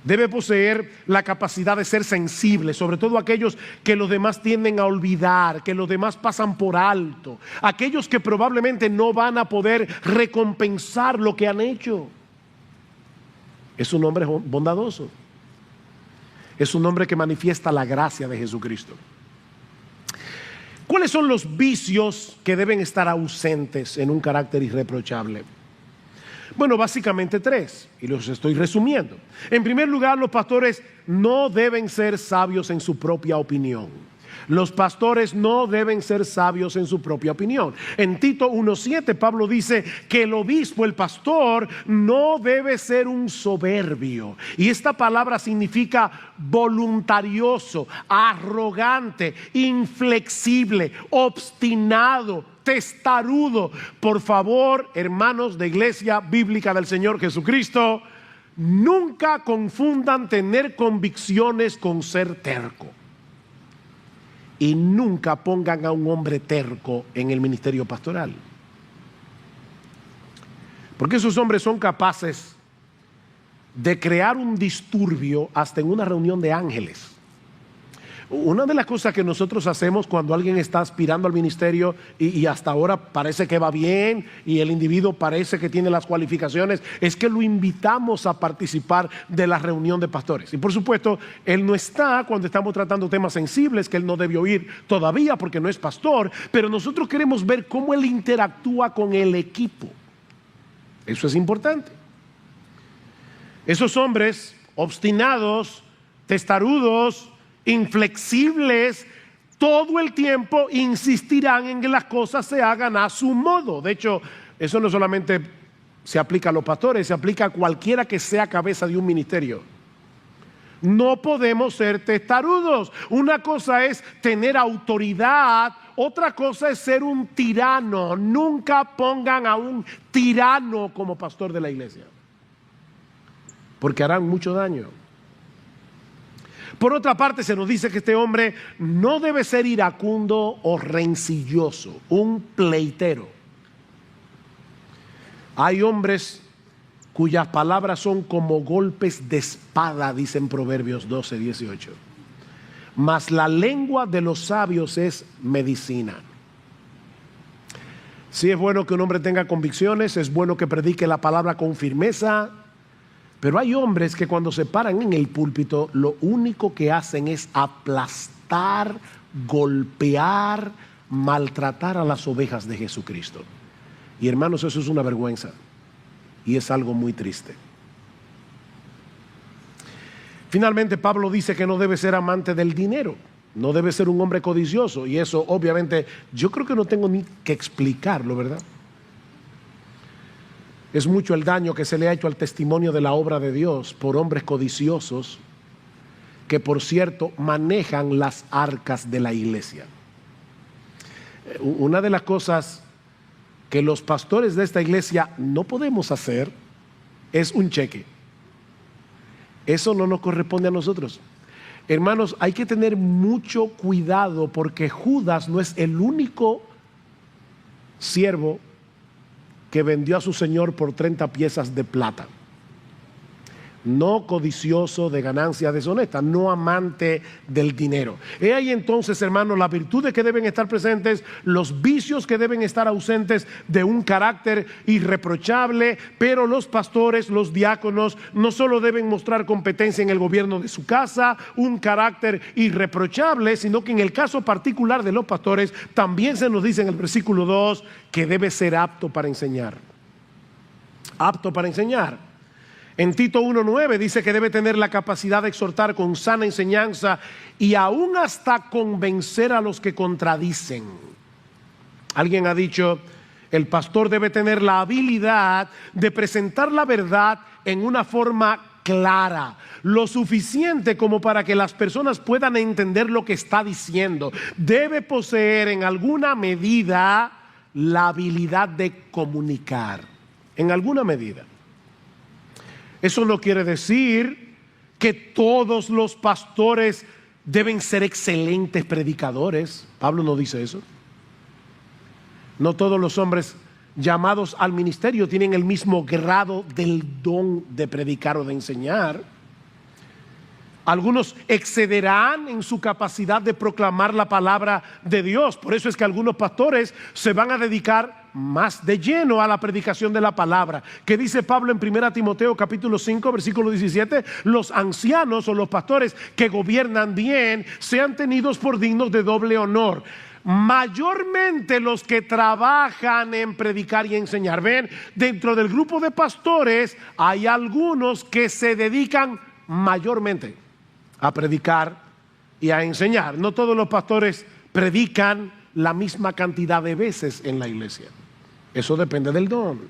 Speaker 1: Debe poseer la capacidad de ser sensible, sobre todo aquellos que los demás tienden a olvidar, que los demás pasan por alto, aquellos que probablemente no van a poder recompensar lo que han hecho. Es un hombre bondadoso. Es un hombre que manifiesta la gracia de Jesucristo. ¿Cuáles son los vicios que deben estar ausentes en un carácter irreprochable? Bueno, básicamente 3, y los estoy resumiendo. En primer lugar, los pastores no deben ser sabios en su propia opinión. Los pastores no deben ser sabios en su propia opinión. En Tito 1:7 Pablo dice que el obispo, el pastor, no debe ser un soberbio. Y esta palabra significa voluntarioso, arrogante, inflexible, obstinado, testarudo. Por favor, hermanos de Iglesia Bíblica del Señor Jesucristo, nunca confundan tener convicciones con ser terco. Y nunca pongan a un hombre terco en el ministerio pastoral. Porque esos hombres son capaces de crear un disturbio hasta en una reunión de ángeles. Una de las cosas que nosotros hacemos cuando alguien está aspirando al ministerio y hasta ahora parece que va bien y el individuo parece que tiene las cualificaciones, es que lo invitamos a participar de la reunión de pastores. Y por supuesto, él no está cuando estamos tratando temas sensibles que él no debe oír todavía porque no es pastor, pero nosotros queremos ver cómo él interactúa con el equipo. Eso es importante. Esos hombres obstinados, testarudos, inflexibles, todo el tiempo insistirán en que las cosas se hagan a su modo. De hecho, eso no solamente se aplica a los pastores, se aplica a cualquiera que sea cabeza de un ministerio. No podemos ser testarudos. Una cosa es tener autoridad, otra cosa es ser un tirano. Nunca pongan a un tirano como pastor de la iglesia, porque harán mucho daño. Por otra parte, se nos dice que este hombre no debe ser iracundo o rencilloso, un pleitero. Hay hombres cuyas palabras son como golpes de espada, dicen Proverbios 12:18. Mas la lengua de los sabios es medicina. Sí, es bueno que un hombre tenga convicciones, es bueno que predique la palabra con firmeza. Pero hay hombres que cuando se paran en el púlpito, lo único que hacen es aplastar, golpear, maltratar a las ovejas de Jesucristo. Y hermanos, eso es una vergüenza y es algo muy triste. Finalmente, Pablo dice que no debe ser amante del dinero, no debe ser un hombre codicioso. Y eso obviamente yo creo que no tengo ni que explicarlo, ¿verdad? Es mucho el daño que se le ha hecho al testimonio de la obra de Dios por hombres codiciosos que, por cierto, manejan las arcas de la iglesia. Una de las cosas que los pastores de esta iglesia no podemos hacer es un cheque. Eso no nos corresponde a nosotros. Hermanos, hay que tener mucho cuidado porque Judas no es el único siervo que vendió a su señor por 30 piezas de plata. No codicioso de ganancias deshonestas, no amante del dinero. He ahí entonces, hermanos, las virtudes que deben estar presentes, los vicios que deben estar ausentes de un carácter irreprochable. Pero los pastores, los diáconos, no solo deben mostrar competencia en el gobierno de su casa, un carácter irreprochable, sino que en el caso particular de los pastores, también se nos dice en el versículo 2 que debe ser apto para enseñar. Apto para enseñar. En Tito 1:9 dice que debe tener la capacidad de exhortar con sana enseñanza y aún hasta convencer a los que contradicen. Alguien ha dicho, el pastor debe tener la habilidad de presentar la verdad en una forma clara, lo suficiente como para que las personas puedan entender lo que está diciendo. Debe poseer en alguna medida la habilidad de comunicar, en alguna medida. Eso no quiere decir que todos los pastores deben ser excelentes predicadores. Pablo no dice eso. No todos los hombres llamados al ministerio tienen el mismo grado del don de predicar o de enseñar. Algunos excederán en su capacidad de proclamar la palabra de Dios. Por eso es que algunos pastores se van a dedicar más de lleno a la predicación de la palabra. ¿Qué dice Pablo en 1 Timoteo capítulo 5 versículo 17? Los ancianos o los pastores que gobiernan bien sean tenidos por dignos de doble honor. Mayormente los que trabajan en predicar y enseñar. Ven, dentro del grupo de pastores hay algunos que se dedican mayormente a predicar y a enseñar. No todos los pastores predican la misma cantidad de veces en la iglesia. Eso depende del don.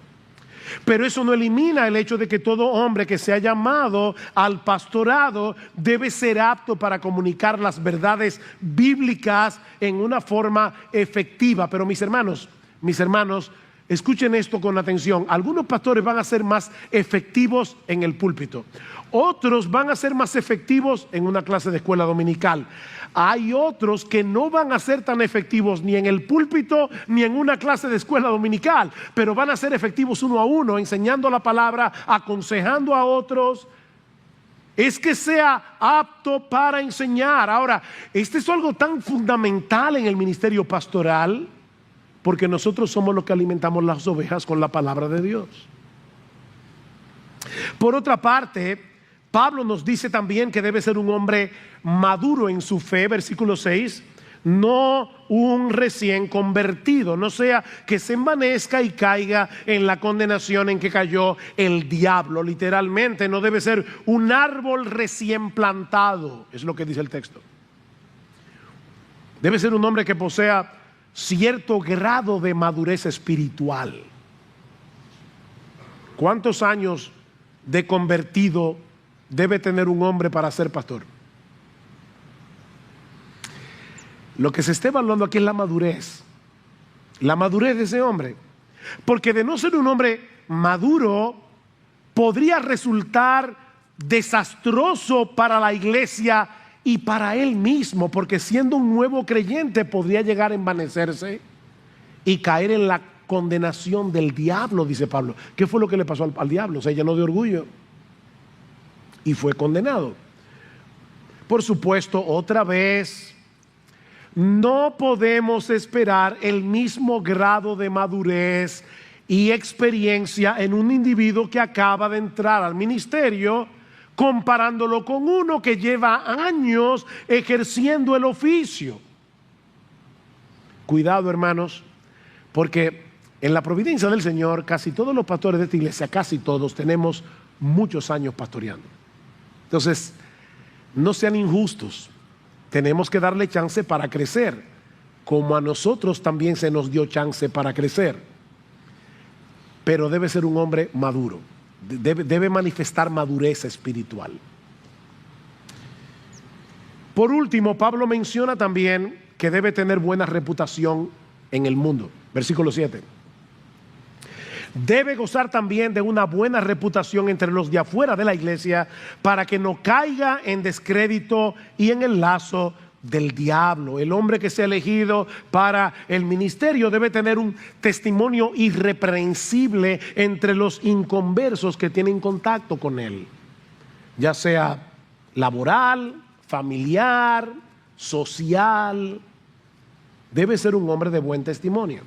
Speaker 1: Pero eso no elimina el hecho de que todo hombre que sea llamado al pastorado debe ser apto para comunicar las verdades bíblicas en una forma efectiva. Pero mis hermanos, escuchen esto con atención, algunos pastores van a ser más efectivos en el púlpito, otros van a ser más efectivos en una clase de escuela dominical. Hay otros que no van a ser tan efectivos ni en el púlpito ni en una clase de escuela dominical, pero van a ser efectivos uno a uno, enseñando la palabra, aconsejando a otros. Es que sea apto para enseñar. Ahora, este es algo tan fundamental en el ministerio pastoral, porque nosotros somos los que alimentamos las ovejas con la palabra de Dios. Por otra parte, Pablo nos dice también que debe ser un hombre maduro en su fe, versículo 6, no un recién convertido, no sea que se envanezca y caiga en la condenación en que cayó el diablo. Literalmente, no debe ser un árbol recién plantado, es lo que dice el texto. Debe ser un hombre que posea cierto grado de madurez espiritual. ¿Cuántos años de convertido debe tener un hombre para ser pastor? Lo que se está evaluando aquí es la madurez de ese hombre, porque de no ser un hombre maduro podría resultar desastroso para la iglesia y para él mismo, porque siendo un nuevo creyente podría llegar a envanecerse y caer en la condenación del diablo, dice Pablo. ¿Qué fue lo que le pasó al diablo? Se llenó de orgullo y fue condenado. Por supuesto, otra vez, no podemos esperar el mismo grado de madurez y experiencia en un individuo que acaba de entrar al ministerio, comparándolo con uno que lleva años ejerciendo el oficio. Cuidado, hermanos, porque en la providencia del Señor, casi todos los pastores de esta iglesia, casi todos, tenemos muchos años pastoreando. Entonces, no sean injustos. Tenemos que darle chance para crecer, como a nosotros también se nos dio chance para crecer. Pero debe ser un hombre maduro, debe manifestar madurez espiritual. Por último, Pablo menciona también que debe tener buena reputación en el mundo. Versículo 7. Debe gozar también de una buena reputación entre los de afuera de la iglesia, para que no caiga en descrédito y en el lazo del diablo. El hombre que sea elegido para el ministerio debe tener un testimonio irreprensible entre los inconversos que tienen contacto con él, ya sea laboral, familiar, social. Debe ser un hombre de buen testimonio.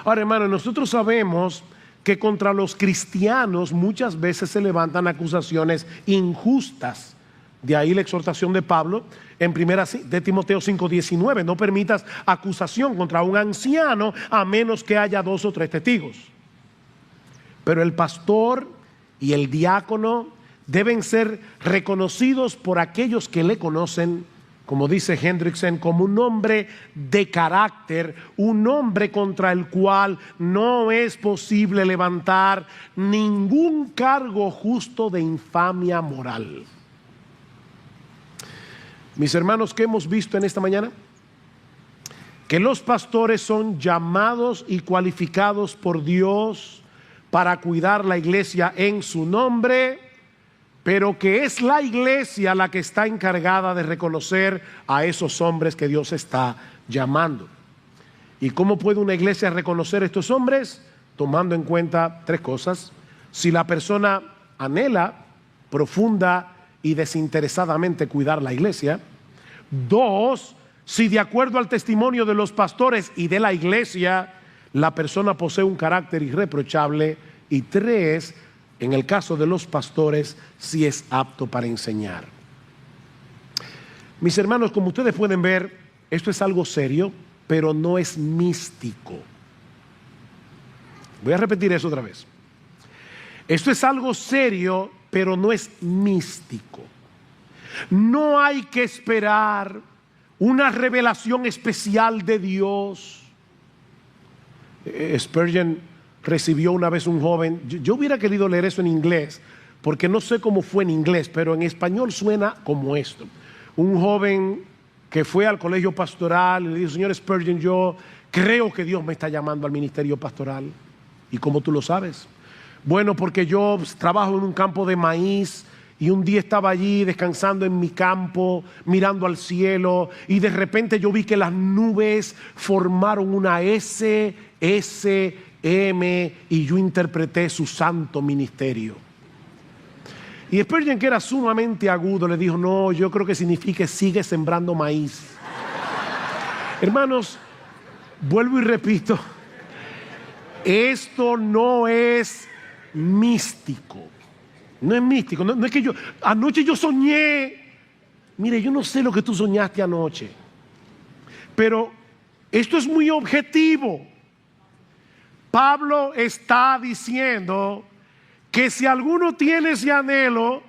Speaker 1: Ahora, hermano, nosotros sabemos que contra los cristianos muchas veces se levantan acusaciones injustas. De ahí la exhortación de Pablo en primera de Timoteo 5:19: no permitas acusación contra un anciano a menos que haya 2 o 3 testigos. Pero el pastor y el diácono deben ser reconocidos por aquellos que le conocen, como dice Hendrickson, como un hombre de carácter, un hombre contra el cual no es posible levantar ningún cargo justo de infamia moral. Mis hermanos, ¿qué hemos visto en esta mañana? Que los pastores son llamados y cualificados por Dios para cuidar la iglesia en su nombre, pero que es la iglesia la que está encargada de reconocer a esos hombres que Dios está llamando. ¿Y cómo puede una iglesia reconocer a estos hombres? Tomando en cuenta 3 cosas. Si la persona anhela profunda y desinteresadamente cuidar la iglesia. 2, si de acuerdo al testimonio de los pastores y de la iglesia, la persona posee un carácter irreprochable. Y 3, en el caso de los pastores, si es apto para enseñar. Mis hermanos, como ustedes pueden ver, esto es algo serio, pero no es místico. Voy a repetir eso otra vez. Esto es algo serio, pero no es místico. No hay que esperar una revelación especial de Dios. Spurgeon recibió una vez un joven. Yo hubiera querido leer eso en inglés, porque no sé cómo fue en inglés, pero en español suena como esto. Un joven que fue al colegio pastoral y le dijo: señor Spurgeon, yo creo que Dios me está llamando al ministerio pastoral. ¿Y cómo tú lo sabes? Bueno, porque yo trabajo en un campo de maíz y un día estaba allí descansando en mi campo, mirando al cielo, y de repente yo vi que las nubes formaron una S, S, M, y yo interpreté su santo ministerio. Y Spurgeon, que era sumamente agudo, le dijo: no, yo creo que significa sigue sembrando maíz. Hermanos, vuelvo y repito, esto no es místico. No es místico, no es que anoche yo soñé. Mire, yo no sé lo que tú soñaste anoche, pero esto es muy objetivo. Pablo está diciendo que si alguno tiene ese anhelo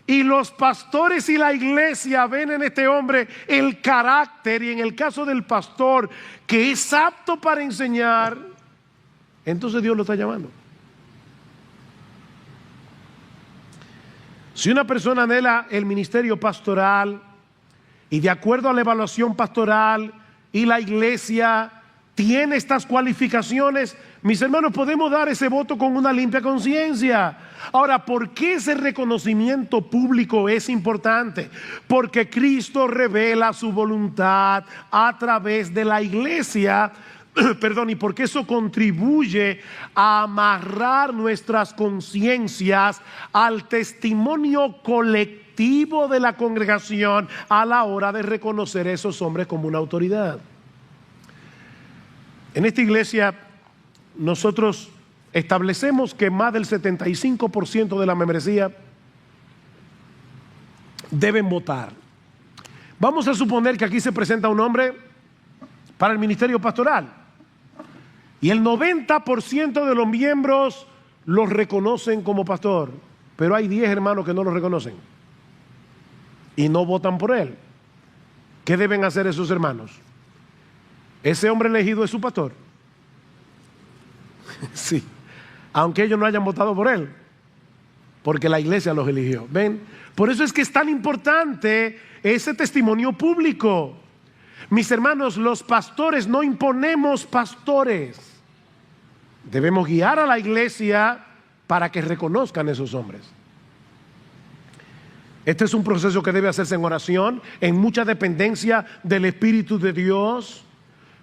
Speaker 1: y los pastores y la iglesia ven en este hombre el carácter, y en el caso del pastor que es apto para enseñar, entonces Dios lo está llamando. Si una persona anhela el ministerio pastoral y de acuerdo a la evaluación pastoral y la iglesia tiene estas cualificaciones, mis hermanos, podemos dar ese voto con una limpia conciencia. Ahora, ¿por qué ese reconocimiento público es importante? Porque Cristo revela su voluntad a través de la iglesia. Perdón, y porque eso contribuye a amarrar nuestras conciencias al testimonio colectivo de la congregación a la hora de reconocer a esos hombres como una autoridad. En esta iglesia nosotros establecemos que más del 75% de la membresía deben votar. Vamos a suponer que aquí se presenta un hombre para el ministerio pastoral y el 90% de los miembros los reconocen como pastor, pero hay 10 hermanos que no lo reconocen y no votan por él. ¿Qué deben hacer esos hermanos? ¿Ese hombre elegido es su pastor? Sí, aunque ellos no hayan votado por él, porque la iglesia los eligió. ¿Ven? Por eso es que es tan importante ese testimonio público. Mis hermanos, los pastores no imponemos pastores. Debemos guiar a la iglesia para que reconozcan esos hombres. Este es un proceso que debe hacerse en oración, en mucha dependencia del Espíritu de Dios.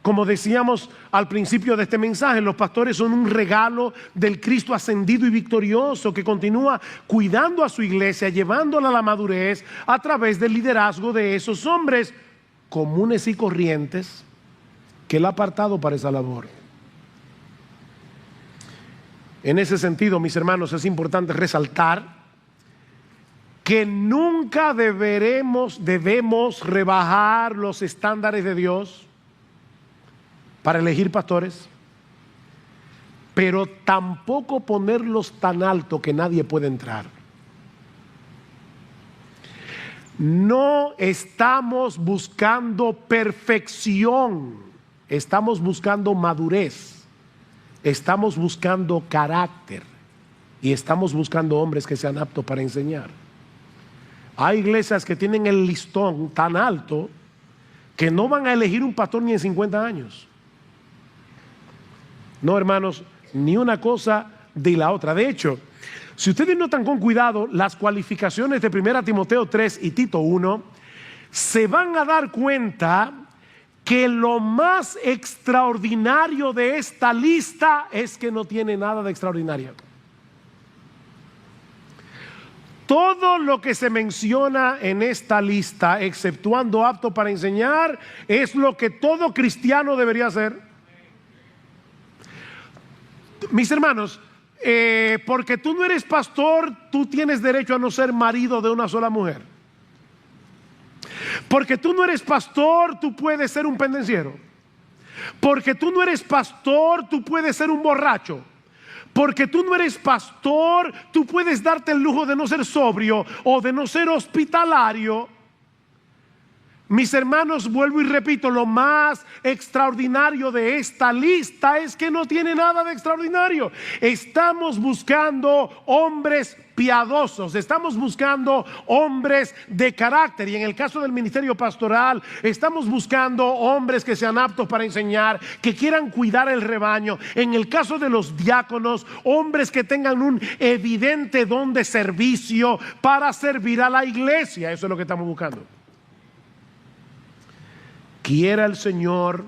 Speaker 1: Como decíamos al principio de este mensaje, los pastores son un regalo del Cristo ascendido y victorioso que continúa cuidando a su iglesia, llevándola a la madurez a través del liderazgo de esos hombres comunes y corrientes que Él ha apartado para esa labor. En ese sentido, mis hermanos, es importante resaltar que nunca debemos rebajar los estándares de Dios para elegir pastores, pero tampoco ponerlos tan alto que nadie puede entrar. No estamos buscando perfección, estamos buscando madurez, estamos buscando carácter y estamos buscando hombres que sean aptos para enseñar. Hay iglesias que tienen el listón tan alto que no van a elegir un pastor ni en 50 años. No, hermanos, ni una cosa de la otra. De hecho, si ustedes notan con cuidado las cualificaciones de 1 Timoteo 3 y Tito 1, se van a dar cuenta que lo más extraordinario de esta lista es que no tiene nada de extraordinario. Todo lo que se menciona en esta lista, exceptuando apto para enseñar, es lo que todo cristiano debería hacer. Mis hermanos, porque tú no eres pastor, tú tienes derecho a no ser marido de una sola mujer. Porque tú no eres pastor, tú puedes ser un pendenciero. Porque tú no eres pastor, tú puedes ser un borracho. Porque tú no eres pastor, tú puedes darte el lujo de no ser sobrio o de no ser hospitalario. Mis hermanos, vuelvo y repito, lo más extraordinario de esta lista es que no tiene nada de extraordinario. Estamos buscando hombres piadosos, estamos buscando hombres de carácter, y en el caso del ministerio pastoral estamos buscando hombres que sean aptos para enseñar, que quieran cuidar el rebaño. En el caso de los diáconos, hombres que tengan un evidente don de servicio para servir a la iglesia. Eso es lo que estamos buscando. Quiera el Señor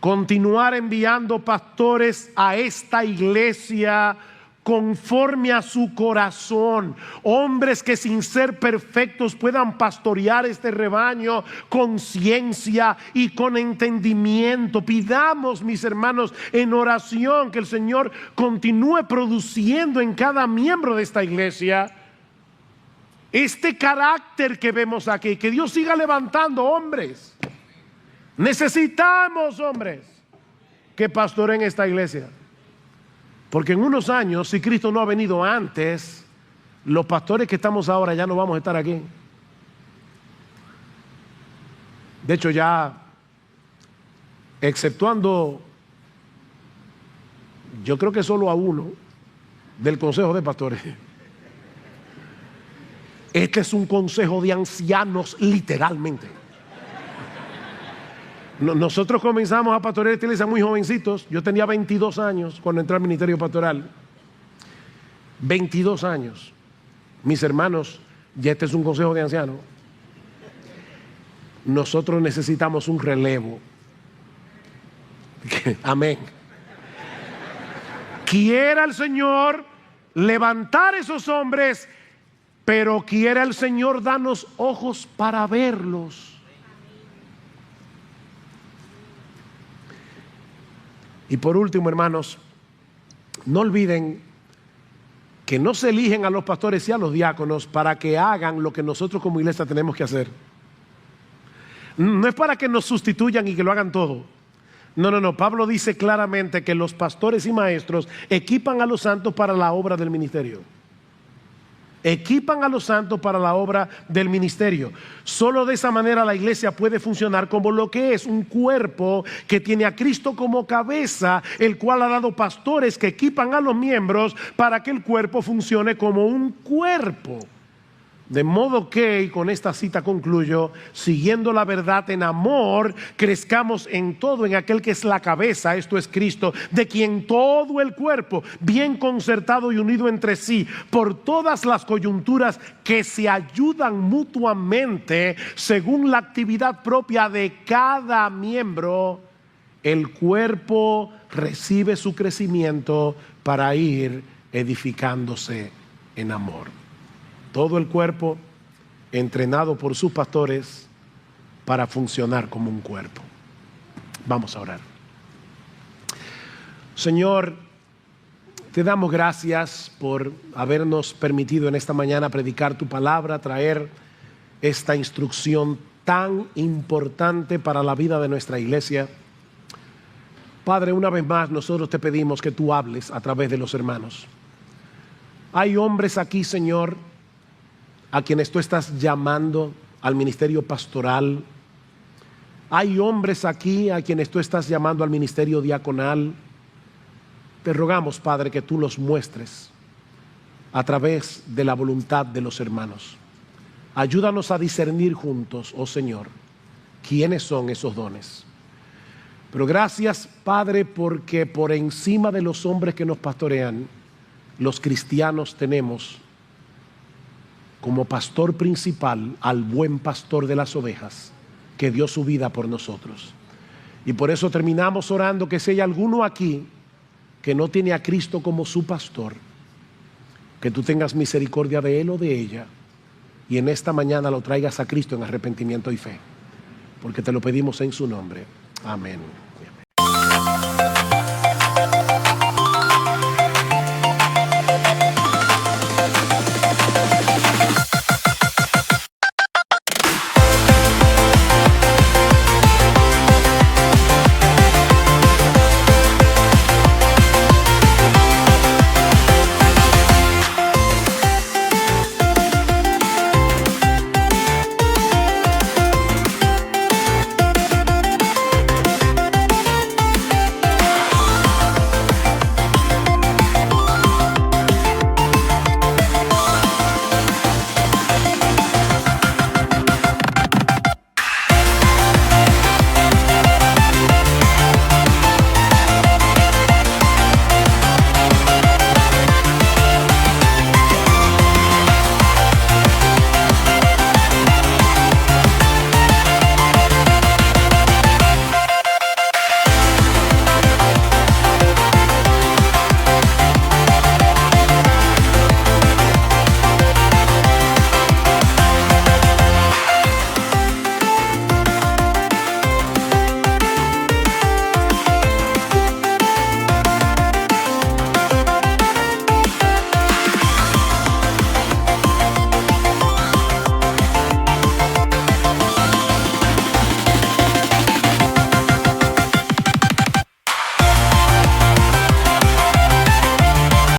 Speaker 1: continuar enviando pastores a esta iglesia conforme a su corazón, hombres que sin ser perfectos puedan pastorear este rebaño con ciencia y con entendimiento. Pidamos, mis hermanos, en oración que el Señor continúe produciendo en cada miembro de esta iglesia este carácter que vemos aquí, que Dios siga levantando hombres. Necesitamos hombres que pastoreen esta iglesia, porque en unos años, si Cristo no ha venido antes, los pastores que estamos ahora ya no vamos a estar aquí. De hecho, ya exceptuando, yo creo que solo a uno del consejo de pastores. Este es un consejo de ancianos, literalmente. Nosotros comenzamos a pastorear esta iglesia muy jovencitos. Yo tenía 22 años cuando entré al ministerio pastoral. 22 años. Mis hermanos, ya este es un consejo de ancianos. Nosotros necesitamos un relevo. Amén. Quiera el Señor levantar esos hombres, pero quiera el Señor darnos ojos para verlos. Y por último, hermanos, no olviden que no se eligen a los pastores y a los diáconos para que hagan lo que nosotros como iglesia tenemos que hacer. No es para que nos sustituyan y que lo hagan todo. No. Pablo dice claramente que los pastores y maestros equipan a los santos para la obra del ministerio. Equipan a los santos para la obra del ministerio. Solo de esa manera la iglesia puede funcionar como lo que es, un cuerpo que tiene a Cristo como cabeza, el cual ha dado pastores que equipan a los miembros para que el cuerpo funcione como un cuerpo. De modo que, y con esta cita concluyo, siguiendo la verdad en amor, crezcamos en todo en aquel que es la cabeza, esto es Cristo, de quien todo el cuerpo, bien concertado y unido entre sí, por todas las coyunturas que se ayudan mutuamente, según la actividad propia de cada miembro, el cuerpo recibe su crecimiento para ir edificándose en amor. Todo el cuerpo entrenado por sus pastores para funcionar como un cuerpo. Vamos a orar. Señor, te damos gracias por habernos permitido en esta mañana predicar tu palabra, traer esta instrucción tan importante para la vida de nuestra iglesia. Padre, una vez más nosotros te pedimos que tú hables a través de los hermanos. Hay hombres aquí, Señor, a quienes tú estás llamando al ministerio pastoral. Hay hombres aquí a quienes tú estás llamando al ministerio diaconal. Te rogamos, Padre, que tú los muestres a través de la voluntad de los hermanos. Ayúdanos a discernir juntos, oh Señor, quiénes son esos dones. Pero gracias, Padre, porque por encima de los hombres que nos pastorean, los cristianos tenemos como pastor principal al buen pastor de las ovejas, que dio su vida por nosotros. Y por eso terminamos orando que si hay alguno aquí que no tiene a Cristo como su pastor, que tú tengas misericordia de él o de ella, y en esta mañana lo traigas a Cristo en arrepentimiento y fe, porque te lo pedimos en su nombre. Amén.